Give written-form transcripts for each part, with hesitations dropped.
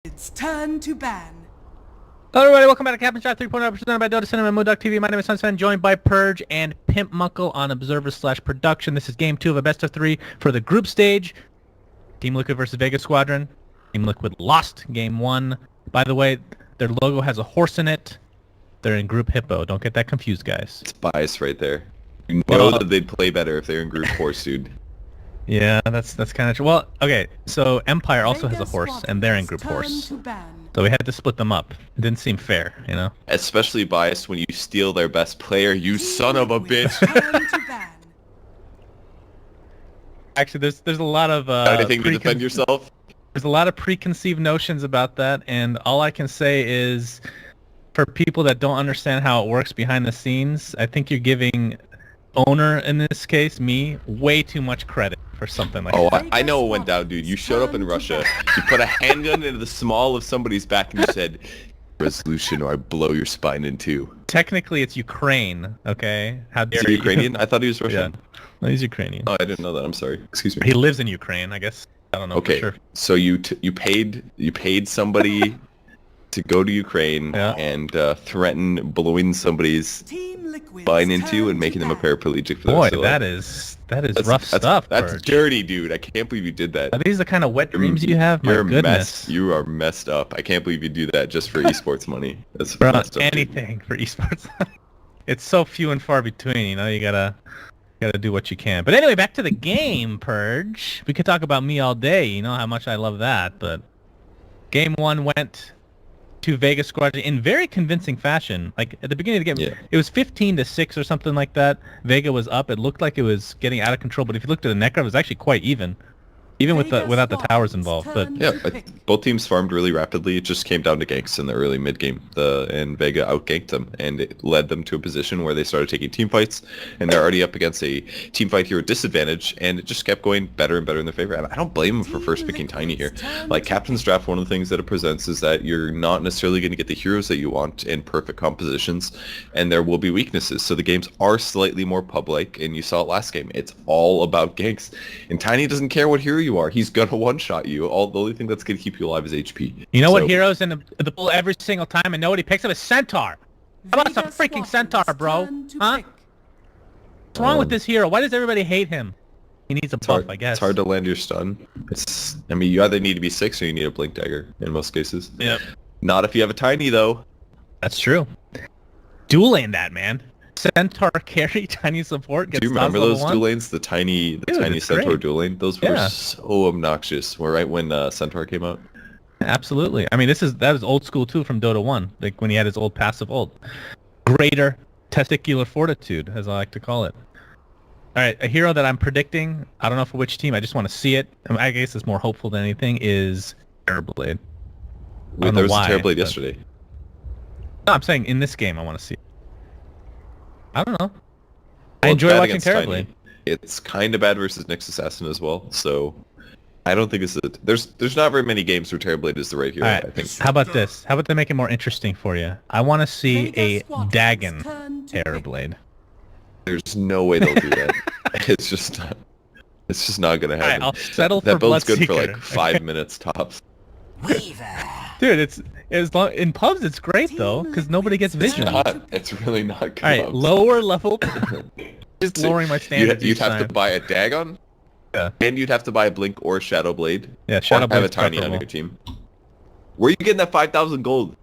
It's turn to ban. Hello everybody, welcome back to Captain Shot 3.0 presented by Dota Cinema and Modoc TV. My name is Sunsan, joined by Purge and Pimp Muckle on Observer/Production. This is game 2 of a best of 3 for the group stage. Team Liquid versus Vega Squadron. Team Liquid lost game 1. By the way, their logo has a horse in it. They're in Group Hippo. Don't get that confused, guys. It's bias right there. You know that they'd play better if they're in Group Horse, dude. Yeah, that's kind of true. Well, okay, so Empire also has a horse, and they're in Group Horse. So we had to split them up. It didn't seem fair, you know? Especially biased when you steal their best player, you son of a bitch! Actually, there's a lot of anything to defend yourself? There's a lot of preconceived notions about that, and all I can say is, for people that don't understand how it works behind the scenes, I think you're giving owner, in this case, me, way too much credit for something like that. I know what went down, dude. You showed up in Russia, you put a handgun into the small of somebody's back, and you said, resolution or I blow your spine in two. Technically, it's Ukraine, okay? How dare Is he Ukrainian? I thought he was Russian. Yeah. No, he's Ukrainian. Oh, I didn't know that. I'm sorry. Excuse me. He lives in Ukraine, I guess. I don't know for sure. So you paid somebody to go to Ukraine and threaten blowing somebody's spine into and making them a paraplegic for the rest of their life. That's rough stuff. That's dirty, dude. I can't believe you did that. Are these the kind of wet dreams you have? My goodness. You are messed up. I can't believe you do that just for esports money. That's Bro, messed up, anything for esports. It's so few and far between, you know. You gotta do what you can. But anyway, back to the game, Purge. We could talk about me all day. You know how much I love that. But game 1 went to Vega Squadron in very convincing fashion. Like at the beginning of the game, it was 15-6 or something like that. Vega was up. It looked like it was getting out of control, but if you looked at the net graph, it was actually quite even with without the towers involved. But yeah, both teams farmed really rapidly. It just came down to ganks in the early mid game. And Vega outganked them, and it led them to a position where they started taking team fights, and they're already up against a team fight hero disadvantage, and it just kept going better and better in their favor. And I don't blame them for first picking Tiny here. Like Captain's Draft, one of the things that it presents is that you're not necessarily going to get the heroes that you want in perfect compositions, and there will be weaknesses. So the games are slightly more public, and you saw it last game. It's all about ganks, and Tiny doesn't care what hero you are. He's gonna one-shot you. The only thing that's gonna keep you alive is HP. You know what hero's in the pool every single time and nobody picks up is Centaur. How about some freaking Centaur, bro? Huh? What's wrong with this hero? Why does everybody hate him? He needs a buff, I guess. It's hard to land your stun. I mean, you either need to be 6 or you need a Blink Dagger in most cases. Yep. Not if you have a Tiny, though. That's true. Dual lane that, man. Centaur carry, Tiny support. Do you remember those dual lanes? The tiny Centaur great. dual lane? Those were so obnoxious. Right when Centaur came out. Absolutely. I mean, that was old school too from Dota 1, like when he had his old passive ult. Greater testicular fortitude, as I like to call it. All right, a hero that I'm predicting, I don't know for which team, I just want to see it. I guess it's more hopeful than anything, is Terrorblade. There was a Terrorblade yesterday. No, I'm saying in this game I want to see it. I don't know. I enjoy watching Terrorblade. It's kind of bad versus Nyx Assassin as well, so I don't think there's not very many games where Terrorblade is the right hero, I think. How about this? How about they make it more interesting for you? I want to see a Dagon Terrorblade. There's no way they'll do that. It's just not gonna happen. Right, I'll settle that for build's good Bloodseeker. for like 5 minutes tops. Dude, in pubs it's great though, because nobody gets vision. It's really not good. Alright, lower level. Just lowering my standards. You'd have to buy a Dagon, and you'd have to buy a Blink or a Shadow Blade. Yeah, Shadow Blade. Have a Tiny on your team. Where are you getting that 5,000 gold?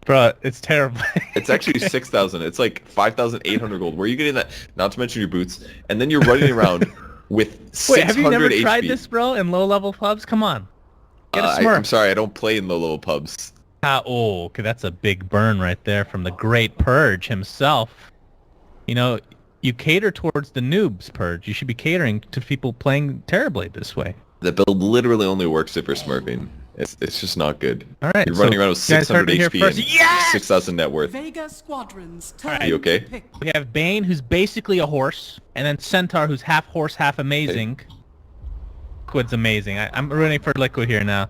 Bro, it's terrible. It's actually 6,000. It's like 5,800 gold. Where are you getting that? Not to mention your boots, and then you're running around with 600 Wait, have you never HP. tried this, bro? In low level pubs? Come on. Get a Smurf. I'm sorry, I don't play in low level pubs. Okay, that's a big burn right there from the great Purge himself. You know, you cater towards the noobs, Purge. You should be catering to people playing Terrorblade this way. The build literally only works if you're smurfing. It's just not good. All right, you're running around with 600 HP and yes! 6,000 net worth. Vega Squadron's turn. Right. You okay? We have Bane, who's basically a horse, and then Centaur, who's half horse, half amazing. Liquid's amazing. I'm rooting for Liquid here now.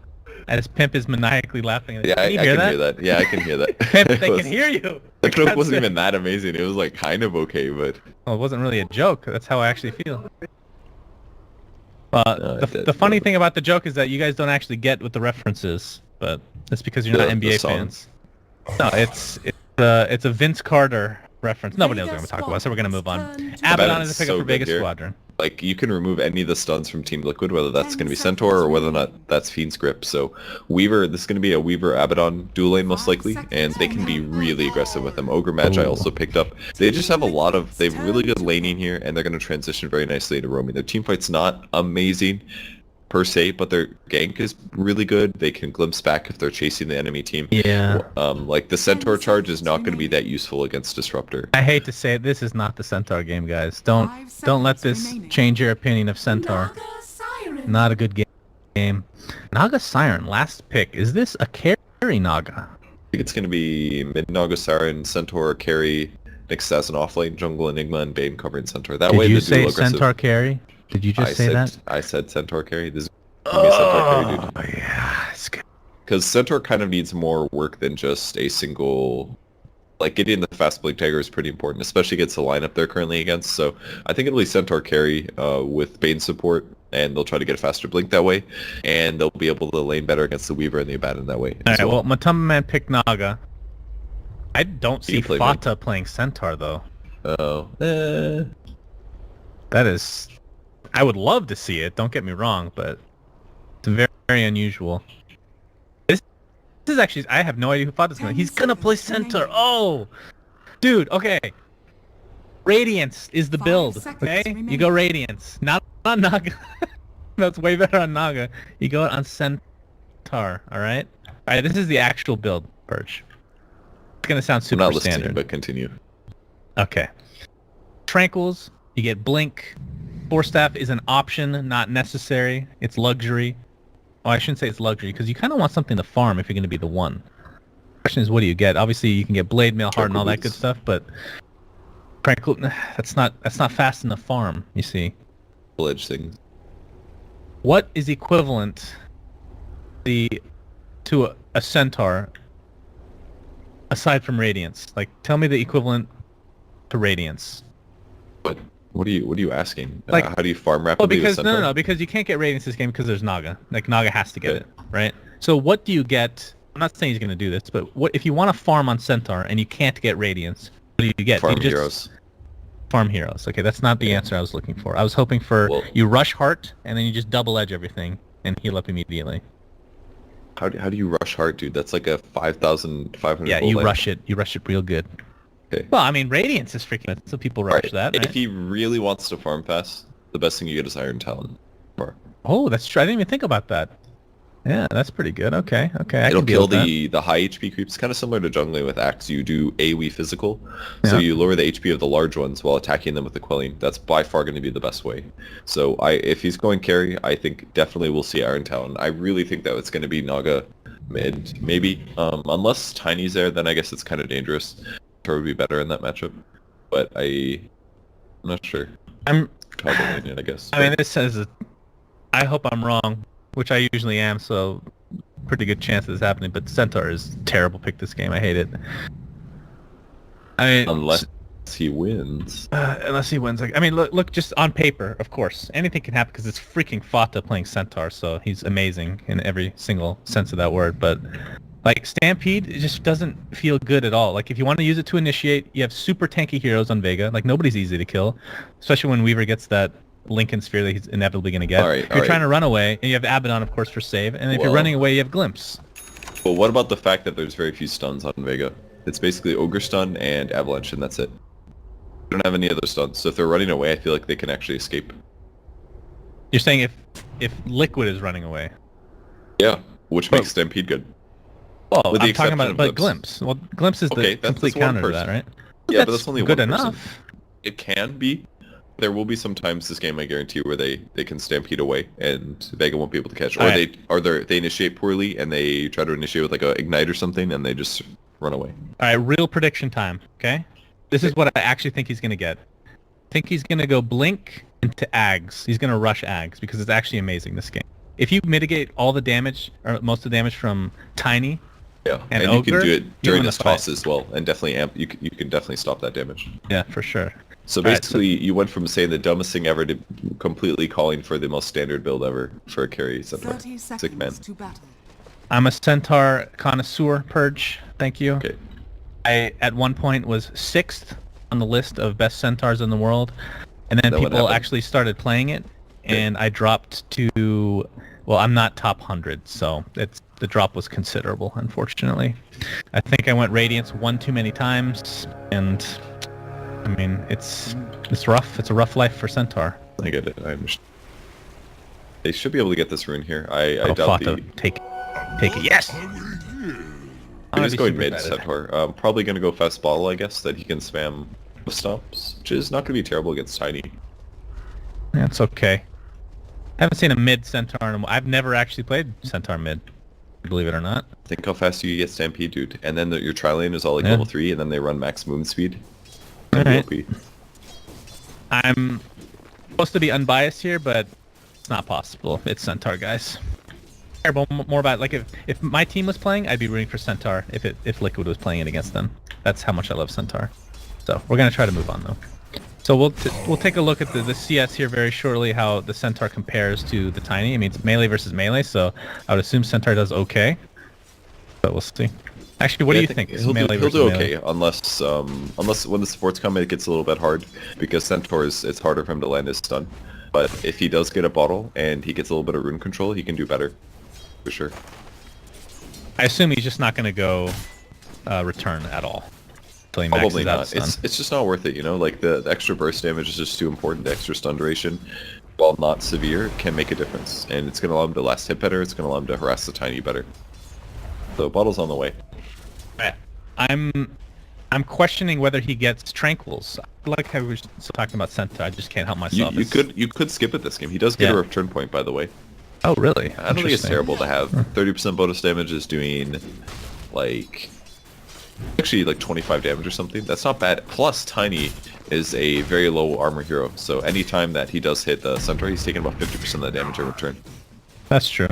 As Pimp is maniacally laughing at it. Yeah, I can hear that. Yeah, I can hear that. Pimp, they can hear you. The joke wasn't even that amazing. It was like kind of okay, but... Well, it wasn't really a joke. That's how I actually feel. The funny thing about the joke is that you guys don't actually get what the reference is, but that's because you're not NBA fans. No, it's a Vince Carter reference. Nobody knows what I'm going to talk about, so we're going to move on. Abaddon is a pickup for Vega Squadron. Like, you can remove any of the stuns from Team Liquid, whether that's going to be Centaur or whether or not that's Fiend's Grip. So Weaver, this is going to be a Weaver-Abaddon dual lane most likely, and they can be really aggressive with them. Ogre Magi also picked up. They just have they have really good laning here, and they're going to transition very nicely into roaming. Their team fight's not amazing per se, but their gank is really good. They can glimpse back if they're chasing the enemy team. Yeah. Like the Centaur charge is not going to be that useful against Disruptor. I hate to say it, this is not the Centaur game, guys. Don't let this change your opinion of Centaur. Not a good game. Naga Siren, last pick. Is this a carry Naga? I think it's going to be mid Naga Siren, Centaur carry, Nyx as an offlane, jungle Enigma, and Bane covering Centaur. That way Did you the say dual aggressive. Centaur carry? Did you just say that? I said Centaur carry. This is going to be a Centaur carry, dude. Oh, yeah. It's good. Because Centaur kind of needs more work than just a single... Like, getting the fast blink dagger is pretty important, especially against the lineup they're currently against. So I think it'll be Centaur carry with Bane support, and they'll try to get a faster blink that way, and they'll be able to lane better against the Weaver and the Abaddon that way. Alright, well, Matamba Man picked Naga. I don't see Fata playing Centaur, though. Oh. That is... I would love to see it, don't get me wrong, but it's very, very unusual. This is actually... I have no idea who Fata's going to... He's going to play Centaur! Oh! Dude, okay. Radiance is the build, okay? You go Radiance. Not on Naga. That's way better on Naga. You go on Centaur, alright? Alright, this is the actual build, Birch. It's going to sound super I'm not listening, standard. but continue. Okay. Tranquils, you get Blink. Force Staff is an option, not necessary. It's luxury. Oh, I shouldn't say it's luxury, because you kind of want something to farm if you're going to be the one. The question is, what do you get? Obviously, you can get Blade Mail, Heart, and all that good stuff, but Tranquil, that's not fast enough farm, you see. Village thing. What is equivalent to a Centaur aside from Radiance? Like, tell me the equivalent to Radiance. What are you asking? Like, how do you farm rapidly? Well, because with no, because you can't get Radiance this game because there's Naga. Like, Naga has to get it, right? So what do you get? I'm not saying he's going to do this, but what if you want to farm on Centaur and you can't get Radiance? What do you get? Farm you just heroes. Farm heroes. Okay, that's not the answer I was looking for. I was hoping for you rush Heart and then you just double edge everything and heal up immediately. How do you rush Heart, dude? That's like a 5,500. Yeah, you rush it. You rush it real good. Okay. Well, I mean, Radiance is freaking good, so people rush that, right? If he really wants to farm fast, the best thing you get is Iron Talon. Oh, that's true. I didn't even think about that. Yeah, that's pretty good. Okay. It'll kill the high HP creeps, kind of similar to jungling with Axe. You do AoE physical, so you lower the HP of the large ones while attacking them with the quelling. That's by far going to be the best way. So if he's going carry, I think definitely we'll see Iron Talon. I really think that it's going to be Naga mid, maybe. Unless Tiny's there, then I guess it's kind of dangerous. Would be better in that matchup, but I'm not sure. I'm probably I guess. I mean, this says I hope I'm wrong, which I usually am, so pretty good chance of this happening. But Centaur is a terrible pick this game. I hate it. I mean, unless he wins. Unless he wins. I mean, look, just on paper, of course, anything can happen because it's freaking Fata playing Centaur, so he's amazing in every single sense of that word. But like, Stampede, it just doesn't feel good at all. Like, if you want to use it to initiate, you have super tanky heroes on Vega. Like, nobody's easy to kill, especially when Weaver gets that Lincoln Sphere that he's inevitably going to get. If you're trying to run away, and you have Abaddon, of course, for save, and if you're running away, you have Glimpse. Well, what about the fact that there's very few stuns on Vega? It's basically Ogre stun and Avalanche, and that's it. They don't have any other stuns, so if they're running away, I feel like they can actually escape. You're saying if Liquid is running away? Yeah, which makes Stampede good. Well, I'm talking about Glimpse. Well, Glimpse is the complete counter to that, right? Yeah, but that's only good one enough. person. It can be. There will be some times this game, I guarantee, where they can Stampede away and Vega won't be able to catch. Or they initiate poorly and they try to initiate with like a Ignite or something and they just run away. Alright, real prediction time, okay? This is what I actually think he's going to get. I think he's going to go Blink into Ags. He's going to rush Ags because it's actually amazing, this game. If you mitigate all the damage, or most of the damage from Tiny, and Ogre, you can do it during this toss as well, and definitely you can definitely stop that damage. Yeah, for sure. So Alright, basically, you went from saying the dumbest thing ever to completely calling for the most standard build ever for a carry centaur. 30 Sick man. seconds to battle. I'm a centaur connoisseur, Purge. Thank you. Okay. I at one point was 6th on the list of best centaurs in the world, and then That what people happened? actually started playing it, and I dropped to, well, I'm not top 100, so the drop was considerable, unfortunately. I think I went Radiance one too many times, and I mean it's rough. It's a rough life for centaur. I get it. I understand. They should be able to get this rune here. I Oh, doubt Fata, take it. Yes. He's just going mid centaur. Probably going to go fast bottle, I guess, that he can spam stomps, which is not going to be terrible against Tiny. Yeah, it's okay. I haven't seen a mid centaur. I've never actually played centaur mid, believe it or not. Think how fast you get Stampede, dude. And then your tri-lane is all like Yeah. level 3, and then they run max movement speed. Alright. OP. I'm supposed to be unbiased here, but it's not possible. It's centaur, guys. I care more about, like, if my team was playing, I'd be rooting for centaur if Liquid was playing it against them. That's how much I love centaur. So we're gonna try to move on though. So we'll take a look at the CS here very shortly, how the centaur compares to the Tiny. I mean, it's melee versus melee, so I would assume centaur does okay, but we'll see. Actually, what do you think? He'll do okay, unless when the supports come, it gets a little bit hard because centaur it's harder for him to land his stun. But if he does get a bottle and he gets a little bit of rune control, he can do better, for sure. I assume he's just not going to go return at all. Until he Probably maxes out not. stun. It's just not worth it, you know. Like the extra burst damage is just too important. The extra stun duration, while not severe, can make a difference, and it's going to allow him to last hit better. It's going to allow him to harass the Tiny better. So bottle's on the way. I'm questioning whether he gets tranquils. Like how we were talking about centaur, I just can't help myself. You could skip it this game. He does get Yeah. a return point, by the way. Oh really? I don't think it's terrible to have. 30% bonus damage is doing like actually like 25 damage or something. That's not bad. Plus Tiny is a very low armor hero, so anytime that he does hit the centaur, he's taking about 50% of the damage in return. That's true.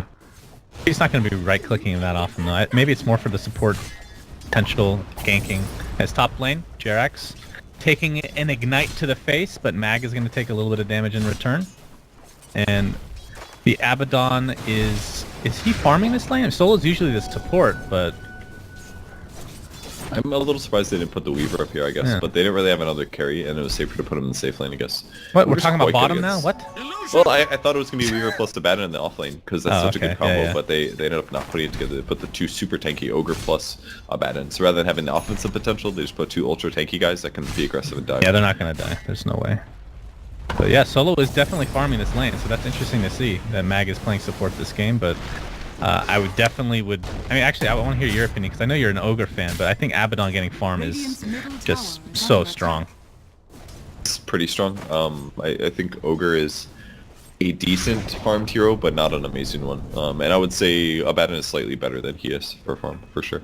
He's not going to be right-clicking that often though. Maybe it's more for the support potential ganking. As top lane, Jerax taking an ignite to the face, but Mag is going to take a little bit of damage in return. And the Abaddon is he farming this lane? Solo's usually the support, but I'm a little surprised they didn't put the Weaver up here, I guess, Yeah. but they didn't really have another carry, and it was safer to put him in the safe lane, I guess. what? We're Weaver's talking about quite good bottom now? against- What? Well, I thought it was going to be Weaver plus the Abaddon in the off lane, because that's Oh, such a okay. good combo, Yeah, yeah. but they ended up not putting it together. They put the two super tanky Ogre plus Abaddon. So rather than having the offensive potential, they just put two ultra tanky guys that can be aggressive and die. Yeah, they're not going to die. There's no way. But yeah, Solo is definitely farming this lane, so that's interesting to see that Mag is playing support this game, but I would definitely I mean, actually, I want to hear your opinion, because I know you're an Ogre fan, but I think Abaddon getting farm is Radiant's middle just tower is so under strong. attack. It's pretty strong. I think Ogre is a decent farmed hero, but not an amazing one. And I would say Abaddon is slightly better than he is for farm, for sure.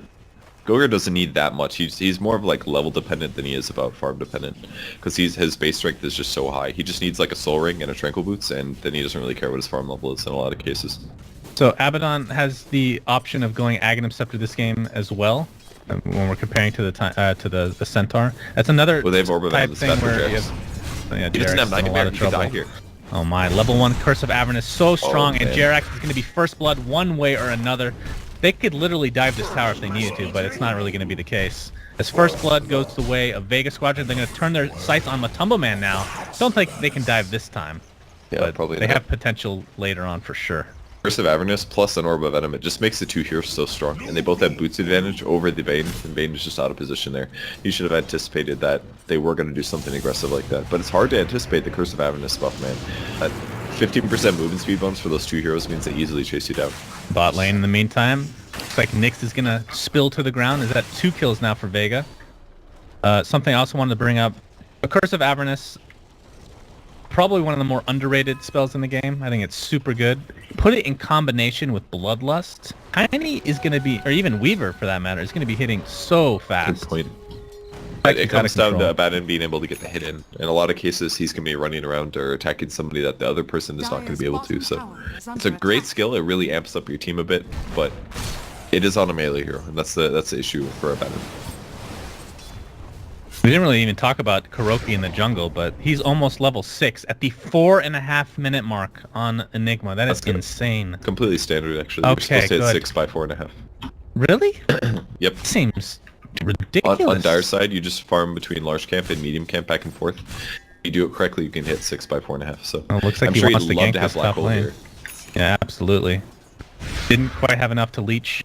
Ogre doesn't need that much. He's more of like level dependent than he is about farm dependent, because his base strength is just so high. He just needs like a soul ring and a tranquil boots, and then he doesn't really care what his farm level is in a lot of cases. So Abaddon has the option of going Aghanim Scepter this game as well, when we're comparing to the Centaur. That's another Well, they have Orb of type Avernus thing back for where Jax. you have, yeah, He doesn't Jerax have is in a lot Nightmare. of He could die trouble. here. Oh my, level 1 Curse of Avernus so strong, and man. Jerax is going to be first blood one way or another. They could literally dive this tower if they needed to, but it's not really going to be the case. As first blood goes the way of Vega Squadron, they're going to turn their sights on Matumbo Man now. Don't think they can dive this time, Yeah, but probably they not. have potential later on for sure. Curse of Avernus plus an Orb of Venom, it just makes the two heroes so strong, and they both have boots advantage over the Bane, and Bane is just out of position there. You should have anticipated that they were going to do something aggressive like that, but it's hard to anticipate the Curse of Avernus buff, man. That 15% movement speed bumps for those two heroes means they easily chase you down. Bot lane in the meantime, looks like Nyx is going to spill to the ground. Is that 2 kills now for Vega? Something I also wanted to bring up, a Curse of Avernus, probably one of the more underrated spells in the game. I think it's super good. Put it in combination with Bloodlust. Tiny is going to be, or even Weaver for that matter, is going to be hitting so Good fast. point. Like, It it's out comes of down to control. Abaddon being able to get the hit in. In a lot of cases, he's going to be running around or attacking somebody that the other person is not going to be able to. So it's a great skill. It really amps up your team a bit, but it is on a melee hero, and that's the issue for Abaddon. We didn't really even talk about Kuroki in the jungle, but he's almost level 6 at the 4.5 minute mark on Enigma. That is insane. Completely standard, actually. Okay, You're supposed to hit good. 6 by 4.5. Really? Yep. Seems ridiculous. On dire side, you just farm between large camp and medium camp back and forth. If you do it correctly, you can hit 6 by 4.5. So it looks like I'm he sure wants he'd to love gank to have this black top hole lane. here. Yeah, absolutely. Didn't quite have enough to leech.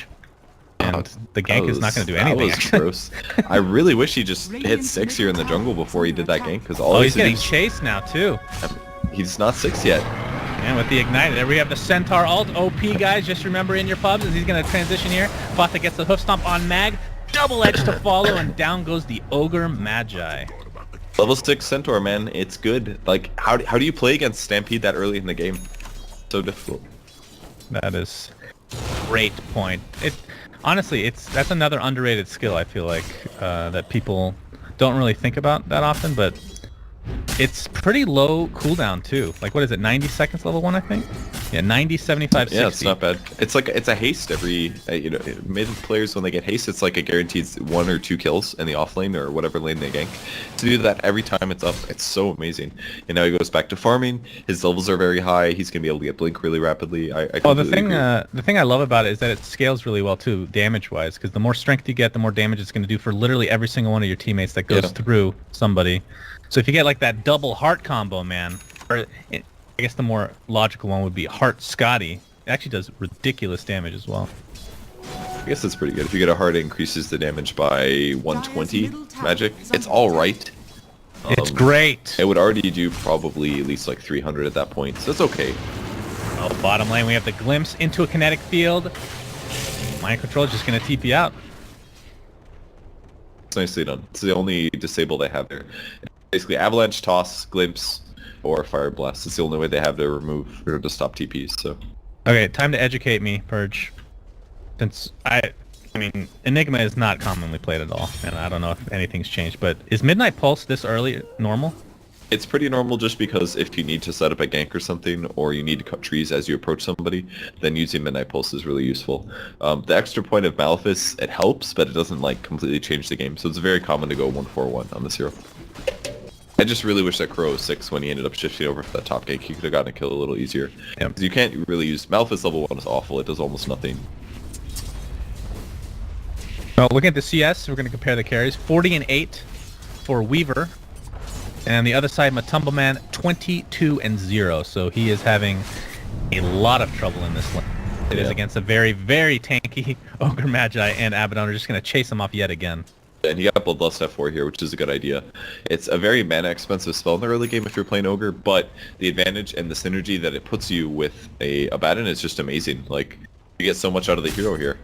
And the gank is not going to do anything. That was gross. I really wish he just hit 6 here in the jungle before he did that gank, because all he's getting chased now too. He's not 6 yet. And with the ignited, there we have the Centaur ult. OP guys, just remember in your pubs as he's going to transition here. Fata gets the hoof stomp on Mag. Double edge to follow, and down goes the Ogre Magi. Level 6 Centaur, man, it's good. Like, how do you play against Stampede that early in the game? So difficult. That is great point. Honestly, that's another underrated skill, I feel like, that people don't really think about that often, but it's pretty low cooldown too. Like, what is it, 90 seconds level 1, I think? Yeah, 90, 75, 60. Yeah, it's not bad. It's a haste every, mid players when they get haste, it's like a guaranteed 1 or 2 kills in the off lane or whatever lane they gank. To do that every time it's up, it's so amazing. And now he goes back to farming. His levels are very high. He's gonna be able to get blink really rapidly. Well, the thing I love about it is that it scales really well too, damage-wise, because the more strength you get, the more damage it's going to do for literally every single one of your teammates that goes through somebody. So if you get like that double heart combo, man, or I guess the more logical one would be Heart Scotty. It actually does ridiculous damage as well. I guess that's pretty good. If you get a heart, it increases the damage by 120 magic. It's all right. It's great. It would already do probably at least like 300 at that point, so it's okay. Oh, bottom lane, we have the glimpse into a kinetic field. Mind control is just going to TP out. It's nicely done. It's the only disable they have there. Basically, avalanche, toss, glimpse, or fire blast. It's the only way they have to remove or to stop TPs. So. Okay, time to educate me, Purge. Since I mean, Enigma is not commonly played at all, and I don't know if anything's changed. But is Midnight Pulse this early normal? It's pretty normal just because if you need to set up a gank or something, or you need to cut trees as you approach somebody, then using Midnight Pulse is really useful. The extra point of Malefice, it helps, but it doesn't like completely change the game. So it's very common to go 1-4-1 on this hero. I just really wish that Crow was 6 when he ended up shifting over for that top gank. He could have gotten a kill a little easier. Yeah. Because you can't really use... Malefice level 1 is awful. It does almost nothing. Well, looking at the CS, we're going to compare the carries. 40 and 8 for Weaver. And the other side, Matumba Man, 22 and 0. So he is having a lot of trouble in this lane. It is against a very, very tanky Ogre Magi, and Abaddon are just going to chase him off yet again. And you got Bloodlust F4 here, which is a good idea. It's a very mana-expensive spell in the early game if you're playing Ogre, but the advantage and the synergy that it puts you with a Abaddon is just amazing. Like, you get so much out of the hero here.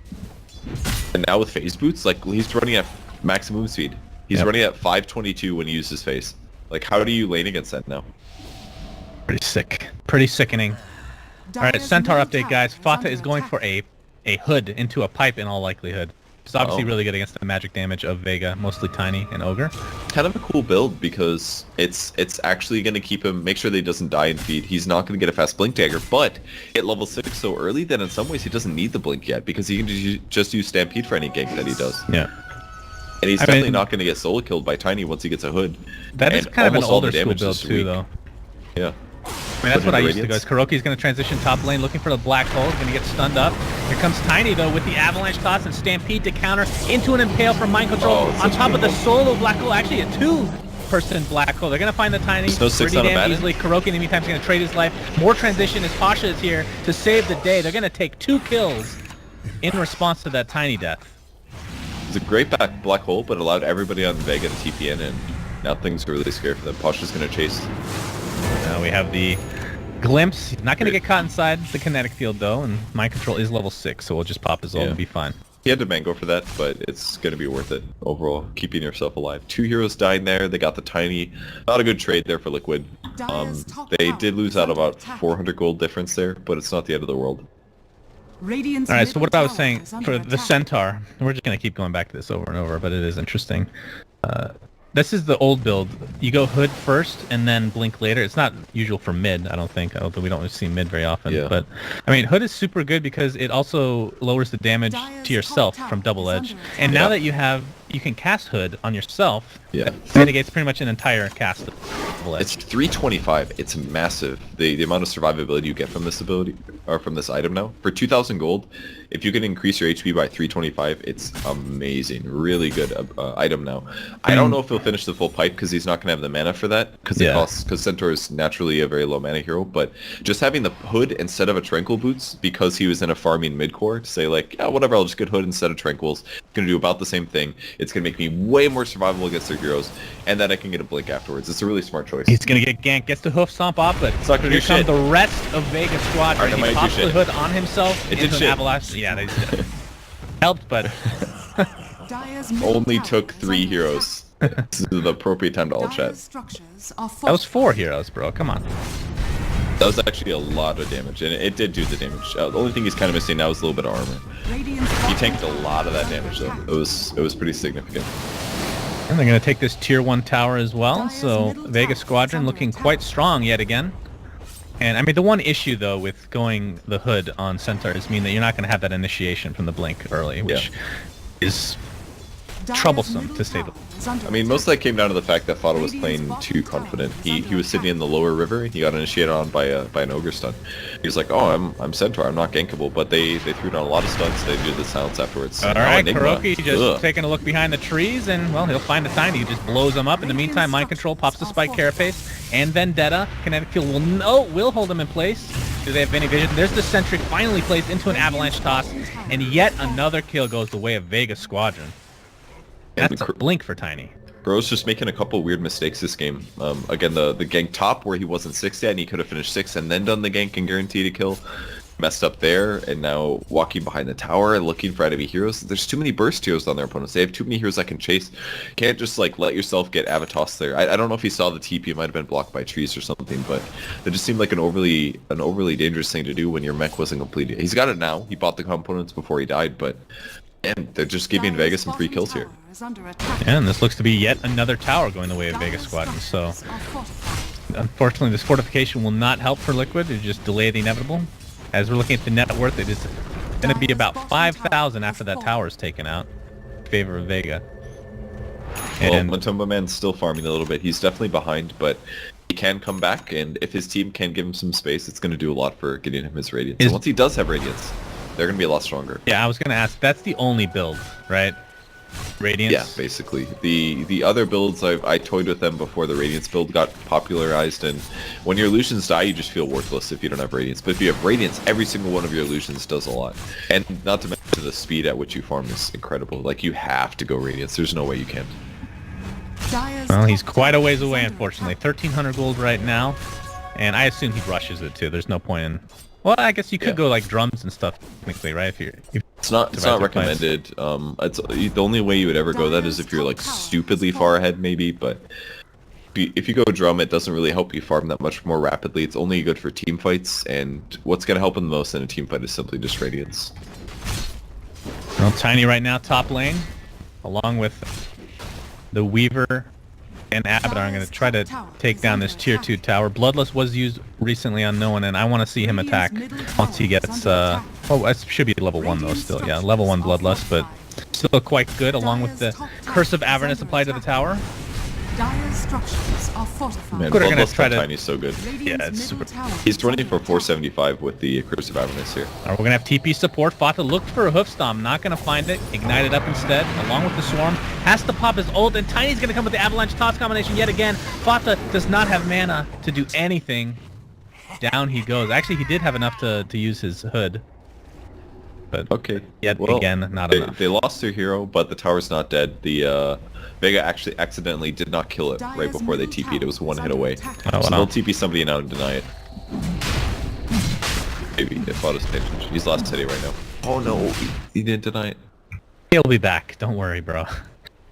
And now with Phase Boots, like, he's running at maximum speed. He's running at 522 when he uses Phase. Like, how do you lane against that now? Pretty sick. Pretty sickening. Alright, Centaur update, guys. Fata is going for a hood into a pipe in all likelihood. It's obviously really good against the magic damage of Vega, mostly Tiny and Ogre. Kind of a cool build because it's actually going to keep him, make sure that he doesn't die in feed. He's not going to get a fast blink dagger, but at level 6 so early that in some ways he doesn't need the blink yet because he can just use Stampede for any gank that he does. Yeah. And he's definitely not going to get solo killed by Tiny once he gets a hood. That is kind of an older school build too, though. Yeah. I mean, that's what I used to go. Kuroki's going to transition top lane, looking for the black hole. He's going to get stunned up. Here comes Tiny, though, with the avalanche toss and Stampede to counter into an impale from Mind Control on top of the solo black hole. Actually, a two-person black hole. They're going to find the Tiny pretty damn easily. Kuroki, in the meantime, is going to trade his life. More transition as Pasha is here to save the day. They're going to take 2 kills in response to that Tiny death. It's a great black hole, but allowed everybody on Vega to TP in, and now things are really scary for them. Pasha's going to chase. Now we have the glimpse. He's not going to get caught inside the kinetic field, though, and Mind Control is level 6, so we'll just pop his ult and be fine. He had to mango for that, but it's going to be worth it overall, keeping yourself alive. 2 heroes dying there. They got the Tiny. Not a good trade there for Liquid. They did lose out about 400 gold difference there, but it's not the end of the world. Alright, so what I was saying, for the Centaur, we're just going to keep going back to this over and over, but it is interesting. This is the old build. You go hood first and then blink later. It's not usual for mid, I don't think. Although we don't see mid very often. Yeah. But I mean, hood is super good because it also lowers the damage to yourself from double edge. And now that you have you can cast Hood on yourself. Yeah. That mitigates pretty much an entire cast. It's 325. It's massive. The amount of survivability you get from this ability, or from this item now. For 2,000 gold, if you can increase your HP by 325, it's amazing. Really good item now. I don't know if he'll finish the full pipe because he's not going to have the mana for that. Because Centaur is naturally a very low mana hero. But just having the Hood instead of a Tranquil Boots, because he was in a farming mid-core, to say like, yeah, whatever, I'll just get Hood instead of Tranquils. It's going to do about the same thing. It's going to make me way more survivable against their heroes. And then I can get a blink afterwards. It's a really smart choice. He's gonna get ganked, gets the hoof stomp off, but it's not gonna here do comes shit. The rest of Vega Squadron. He pops the Hood on himself It into did an shit. avalanche. Yeah, they helped, but only took 3 heroes. This is the appropriate time to all chat. that was 4 heroes, bro. Come on. That was actually a lot of damage, and it did do the damage. The only thing he's kind of missing now is a little bit of armor. He tanked a lot of that damage, though. It was pretty significant. And they're going to take this tier 1 tower as well, so Vega Squadron looking quite strong yet again. And I mean, the one issue though with going the Hood on Centaur is mean that you're not going to have that initiation from the blink early, which is troublesome to say the least. I mean, most of that came down to the fact that Fado was playing too confident. He was sitting in the lower river. He got initiated on by an ogre stun. He was like, "Oh, I'm Centaur. I'm not gankable." But they threw down a lot of stuns. They did the silence afterwards. All right, Kuroki just taking a look behind the trees, and well, he'll find the Tiny. He just blows them up. In the meantime, Mind Control pops the Spike Carapace, and Vendetta. Kinetic Kill will hold him in place. Do they have any vision? There's the Sentry finally placed into an Avalanche Toss, and yet another kill goes the way of Vega Squadron. That's a blink for Tiny. Bro's just making a couple weird mistakes this game. Again, the gank top where he wasn't 6 yet and he could have finished 6 and then done the gank and guaranteed a kill. Messed up there, and now walking behind the tower and looking for enemy heroes. There's too many burst heroes on their opponents. They have too many heroes that can chase. Can't just like let yourself get Avatos there. I don't know if he saw the TP. It might have been blocked by trees or something, but it just seemed like an overly dangerous thing to do when your mech wasn't completed. He's got it now. He bought the components before he died, but man, they're just giving Vegas some free kills here. And this looks to be yet another tower going the way of Vega Squadron, so unfortunately this fortification will not help for Liquid. It just delay the inevitable. As we're looking at the net worth, it is going to be about 5,000 after that tower is taken out in favor of Vega. And well, Matumba Man's still farming a little bit. He's definitely behind, but he can come back, and if his team can give him some space, it's going to do a lot for getting him his Radiance. And once he does have Radiance, they're going to be a lot stronger. Yeah, I was going to ask, that's the only build, right? Radiance? Yeah, basically. The other builds, I toyed with them before the Radiance build got popularized, and when your illusions die, you just feel worthless if you don't have Radiance. But if you have Radiance, every single one of your illusions does a lot. And not to mention the speed at which you farm is incredible. Like, you have to go Radiance. There's no way you can't. Well, he's quite a ways away, unfortunately. 1,300 gold right now, and I assume he rushes it too. There's no point in... Well, I guess you could go like drums and stuff technically, right? It's not recommended. It's the only way you would ever go that is if you're like stupidly far ahead, maybe. But if you go drum, it doesn't really help you farm that much more rapidly. It's only good for team fights, and what's going to help him the most in a team fight is simply just Radiance. Well, Tiny right now top lane, along with the Weaver and Abaddon are going to try to take down this tier 2 tower. Bloodlust was used recently on no one, and I want to see him attack once he gets oh, it should be level 1 though still. Yeah, level 1 Bloodlust, but still quite good, along with the Curse of Avernus applied to the tower. Man, Bloodlust on Tiny's so good. Yeah, it's super. He's running for 475 with the Curse of Avernus here. We're going to have TP support. Fata looked for a hoof stomp, not going to find it. Ignited up instead, along with the Swarm. Has to pop his ult, and Tiny's going to come with the Avalanche Toss combination yet again. Fata does not have mana to do anything. Down he goes. Actually, he did have enough to use his hood. But yet again, not enough. They lost their hero, but the tower's not dead. The Vega actually accidentally did not kill it right before they TP'd. It was one hit away. Oh, so they'll TP somebody now and deny it. Maybe if Fato's paying attention. He's last city right now. Oh no, he didn't deny it. He'll be back. Don't worry, bro.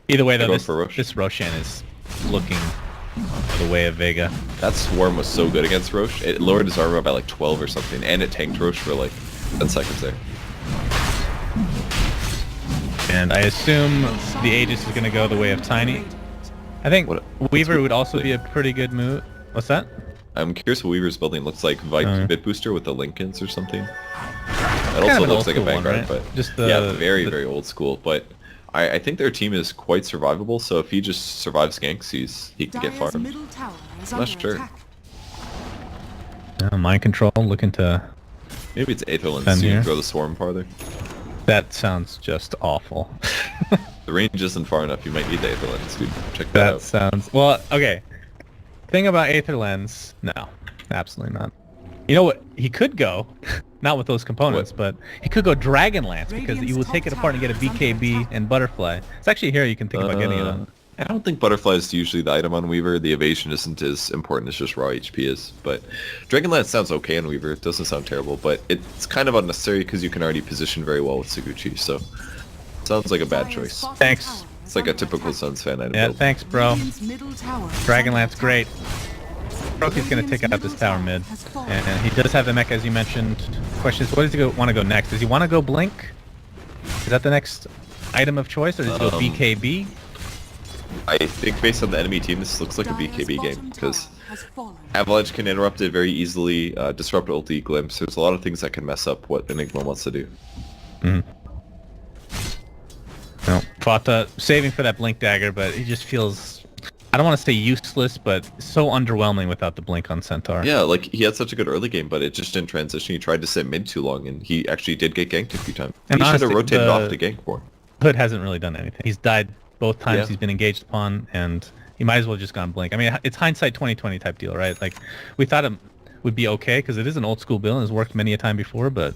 Either way, though, this Roshan is looking the way of Vega. That Swarm was so good against Roche. It lowered his armor by like 12 or something, and it tanked Roche for like 10 seconds there. And I assume the Aegis is going to go the way of Tiny. I think Weaver would also be a pretty good move. What's that? I'm curious what Weaver's building looks like. Bit Booster with the Lincolns or something. It also looks like a Vanguard, right? Just yeah, very old school. But I think their team is quite survivable, so if he just survives ganks, he can get Dire's farmed. middle tower is I'm not under sure. attack. Mind control, looking to... Maybe it's Aetherlands, Send so you here. can throw the swarm farther. That sounds just awful. The range isn't far enough, you might need the Aetherlands, dude. Check that That out. sounds... Well, okay. Thing about Aether Lens, no. Absolutely not. You know what? He could go, not with those components, but he could go Dragon Lance, because you would take it apart and get a BKB and Butterfly. It's actually here you can think about getting it on. I don't think Butterfly is usually the item on Weaver. The evasion isn't as important as just raw HP is. But Dragonlance sounds okay on Weaver. It doesn't sound terrible, but it's kind of unnecessary because you can already position very well with Suguchi. So sounds like a bad choice. Thanks. It's like a typical Suns fan item Yeah, build. thanks, bro. Radiant's middle tower is Dragon under Lance, attack. great. Roki's gonna take out this tower mid, and he does have the mech as you mentioned. Question is, what does he want to go next? Does he want to go Blink? Is that the next item of choice, or does he go BKB? I think based on the enemy team, this looks like a Dire's BKB game bottom because tower has fallen. Avalanche can interrupt it very easily, disrupt ulti, glimpse. There's a lot of things that can mess up what Enigma wants to do. No, Fata saving for that Blink dagger, but he just feels, I don't want to say useless, but so underwhelming without the Blink on Centaur. Yeah, like he had such a good early game, but it just didn't transition. He tried to sit mid too long, and he actually did get ganked a few times. And He should have honestly, rotated the- off to gank more. Hood hasn't really done anything. He's died both times Yeah. he's been engaged upon, and he might as well just gone Blink. I mean, it's hindsight 2020 type deal, right? Like, we thought it would be okay, because it is an old school build and has worked many a time before, but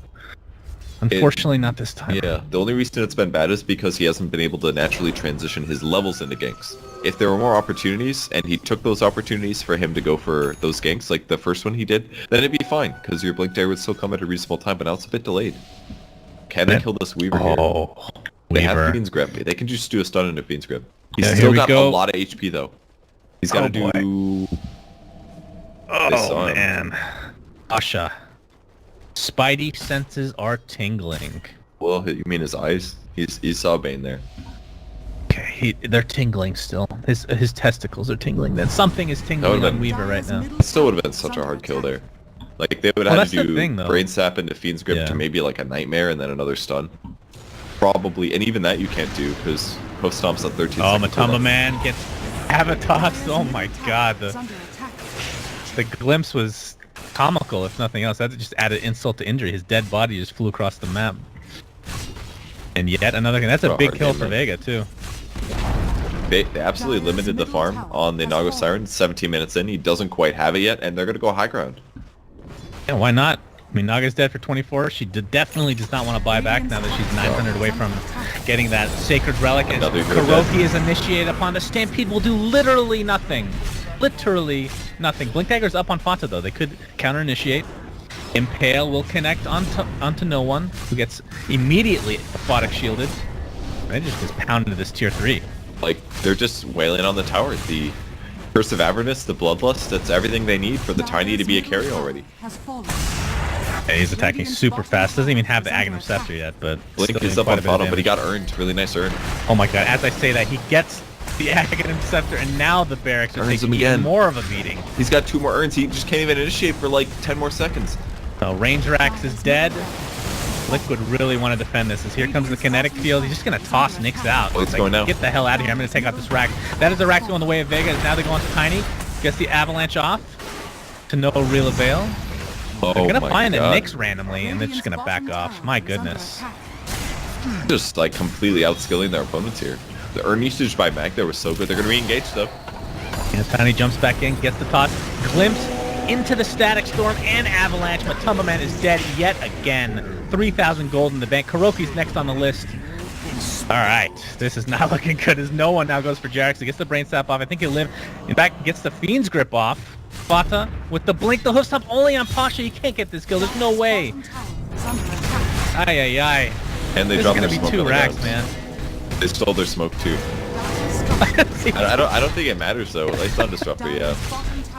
unfortunately not this time. Yeah, the only reason it's been bad is because he hasn't been able to naturally transition his levels into ganks. If there were more opportunities, and he took those opportunities for him to go for those ganks, like the first one he did, then it'd be fine, because your Blink dagger would still come at a reasonable time, but now it's a bit delayed. Can they kill this Weaver here? Oh, They have Weaver. Fiend's Grip. They can just do a stun into Fiend's Grip. He's Yeah, here still we got go. a lot of HP, though. He's got to Oh, do... Oh, man. Asha. Spidey senses are tingling. Well, you mean his eyes? He saw Bane there. Okay, they're tingling still. His testicles are tingling. Then something is tingling been- on Weaver right now. It still would have been such a hard kill there. Like, they would have Well, had to that's the do thing, though. Brain Sap into Fiend's Grip Yeah. to maybe like a Nightmare and then another stun. Probably, and even that you can't do because Host Stomp's at 13 Oh, seconds Matamba cooldown. Man gets Avatos. Oh my god, Is under attack. the glimpse was comical, if nothing else. That just added insult to injury. His dead body just flew across the map. And yet another thing. That's a What a big hard kill game, for man. Vega too. They absolutely limited the farm on the Nago Siren. 17 minutes in, he doesn't quite have it yet, and they're gonna go high ground. Yeah, why not? I mean, Naga's dead for 24. She definitely does not want to buy back now that she's 900 away from getting that sacred relic. And Another hero Kuroki is initiated upon the Stampede will do literally nothing. Literally nothing. Blink Dagger's up on Fata though. They could counter initiate. Impale will connect onto no one, who gets immediately aphotic shielded. Right, just gets pounded into this tier 3. Like, they're just wailing on the tower. The Curse of Avernus, the Bloodlust, that's everything they need for the Tiny to be a carry already. Has fallen. Yeah, he's attacking super fast. Doesn't even have the Aghanim Scepter yet, but Blink still is doing up quite on a bit of bottom, but he damage. got earned. Really nice earn. Oh my god, as I say that, he gets the Aghanim Scepter, and now the barracks are Earns taking him even again. more of a beating. He's got 2 more earns. He just can't even initiate for like 10 more seconds. So Range Rax is dead. Liquid really want to defend this. As here comes the kinetic field. He's just going to toss Nyx out. Oh, it's going now. Get the hell out of here. I'm going to take out this Rax. That is the Rax going the way of Vega. Now they go on to Tiny. Gets the Avalanche off. To no real avail. Oh They're going to my find a god. Nyx randomly, and they're just going to back off. My goodness. Just like completely outskilling their opponents here. The earn usage by Mag there was so good. They're going to re-engage though. And Tiny jumps back in, gets the toss, glimpse into the Static Storm and Avalanche. Matamba Man is dead yet again. 3,000 gold in the bank. Kuroki's next on the list. Alright, this is not looking good as no one now goes for Jarex. He gets the Brain Sap off. I think he'll live. In fact, gets the Fiend's Grip off. Fata with the blink. The hoof stomp only on Pasha. He can't get this kill. There's no way. Bottom tower is under attack. Ay, ay, ay. And they This is dropped going their to be smoke 2 on the racks, ground. man. They stole their smoke too. I don't think it matters though. It's not disruptor, yeah.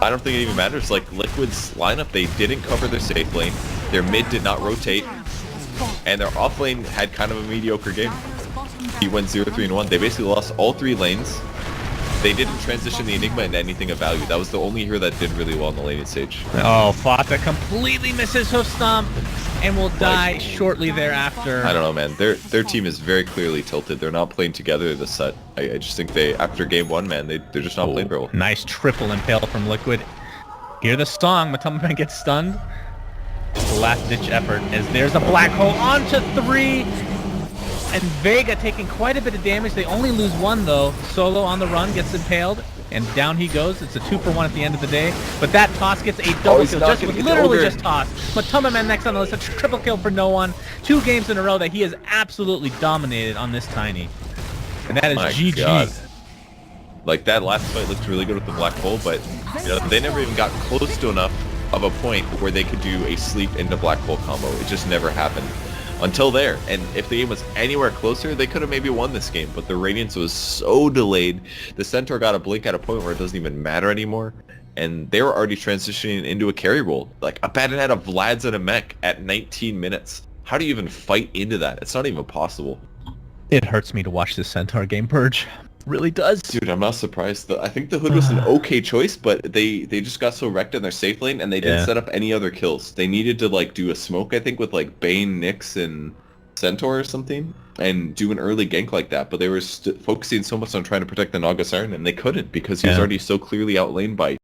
I don't think it even matters. Like Liquid's lineup, they didn't cover their safe lane. Their mid did not rotate, and their off lane had kind of a mediocre game. He went 0-3-1. They basically lost all 3 lanes. They didn't transition the Enigma into anything of value. That was the only hero that did really well on the laning stage. Oh, Fata completely misses hoof stomp. and will die shortly thereafter. I don't know, man. Their team is very clearly tilted. They're not playing together this set. I just think after game 1, man, they're just not playing very well. Nice triple impale from Liquid. Hear the song. Matama gets stunned. It's the last-ditch effort as there's a black hole onto 3. And Vega taking quite a bit of damage. They only lose 1, though. Solo on the run gets impaled. And down he goes. It's a 2-for-1 at the end of the day. But that toss gets a double kill. Just with literally just toss. Matama Man next on the list. A triple kill for no one. 2 games in a row that he has absolutely dominated on this Tiny. And that is GG. God. Like, that last fight looked really good with the black hole, but you know, they never even got close to enough of a point where they could do a sleep into black hole combo. It just never happened. Until there, and if the game was anywhere closer, they could have maybe won this game, but the Radiance was so delayed. The Centaur got a blink at a point where it doesn't even matter anymore, and they were already transitioning into a carry role. Like, Abaddon had a Vlad's and a mech at 19 minutes. How do you even fight into that? It's not even possible. It hurts me to watch this Centaur game, Purge. Really does. Dude, I'm not surprised. I think the Hood was an okay choice, but they just got so wrecked in their safe lane, and they didn't set up any other kills. They needed to, like, do a smoke, I think, with, like, Bane, Nyx, and Centaur or something, and do an early gank like that, but they were focusing so much on trying to protect the Naga Siren, and they couldn't, because he was already so clearly outlaned by